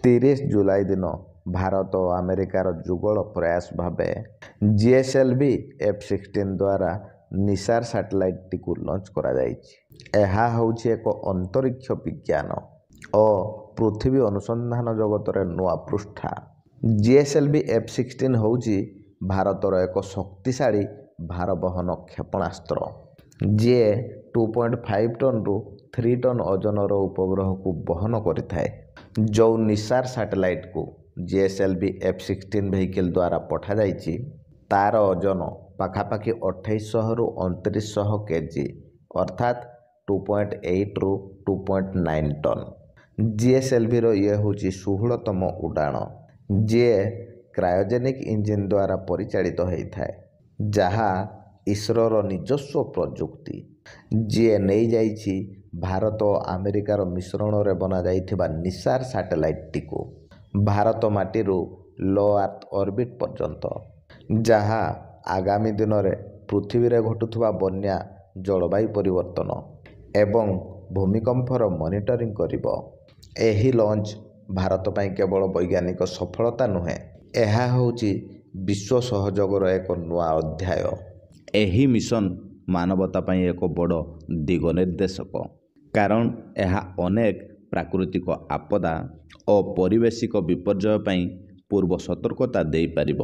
30 ଜୁଲାଇ ଦିନ ଭାରତ ଓ ଆମେରିକାର ଯୁଗଳ ପ୍ରୟାସ ଭାବେ GSLV F-16 ଦ୍ୱାରା ନିସାର ସାଟେଲାଇଟଟିକୁ ଲଞ୍ଚ କରାଯାଇଛି। ଏହା ହେଉଛି ଏକ ଅନ୍ତରୀକ୍ଷ ବିଜ୍ଞାନ ଓ ପୃଥିବୀ ଅନୁସନ୍ଧାନ ଜଗତରେ ନୂଆ ପୃଷ୍ଠା। GSLV F-16 ହେଉଛି ଭାରତର ଏକ ଶକ୍ତିଶାଳୀ ଭାରବହନ କ୍ଷେପଣାସ୍ତ୍ର, ଯିଏ 2.5 ଟନ୍ରୁ 3 ଟନ୍ ଓଜନର ଉପଗ୍ରହକୁ ବହନ କରିଥାଏ। ଯେଉଁ ନିସାର ସାଟେଲାଇଟକୁ GSLV F-16 ଭେହିକିଲ୍ ଦ୍ୱାରା ପଠାଯାଇଛି, ତାର ଓଜନ ପାଖାପାଖି 2800ରୁ 2900 କେଜି ଅର୍ଥାତ୍ 2.8ରୁ 2.9 ଟନ୍। GSLVର ଇଏ ହେଉଛି 16ତମ ଉଡ଼ାଣ, ଯିଏ କ୍ରାୟୋଜେନିକ୍ ଇଞ୍ଜିନ୍ ଦ୍ୱାରା ପରିଚାଳିତ ହୋଇଥାଏ, ଯାହା ଇସ୍ରୋର ନିଜସ୍ୱ ପ୍ରଯୁକ୍ତି, ଯିଏ ନେଇଯାଇଛି ଭାରତ ଓ ଆମେରିକାର ମିଶ୍ରଣରେ ବନାଯାଇଥିବା ନିସାର ସାଟେଲାଇଟଟିକୁ ଭାରତ ମାଟିରୁ ଲୋ ଆର୍ଥ ଅର୍ବିଟ୍ ପର୍ଯ୍ୟନ୍ତ, ଯାହା ଆଗାମୀ ଦିନରେ ପୃଥିବୀରେ ଘଟୁଥିବା ବନ୍ୟା, ଜଳବାୟୁ ପରିବର୍ତ୍ତନ ଏବଂ ଭୂମିକମ୍ପର ମନିଟରିଂ କରିବ। ଏହି ଲଞ୍ଚ ଭାରତ ପାଇଁ କେବଳ ବୈଜ୍ଞାନିକ ସଫଳତା ନୁହେଁ, ଏହା ହେଉଛି ବିଶ୍ୱ ସହଯୋଗର ଏକ ନୂଆ ଅଧ୍ୟାୟ। ଏହି ମିଶନ ମାନବତା ପାଇଁ ଏକ ବଡ଼ ଦିଗନିର୍ଦ୍ଦେଶକ, କାରଣ ଏହା ଅନେକ ପ୍ରାକୃତିକ ଆପଦା ଓ ପରିବେଶିକ ବିପର୍ଯ୍ୟୟ ପାଇଁ ପୂର୍ବ ସତର୍କତା ଦେଇପାରିବ।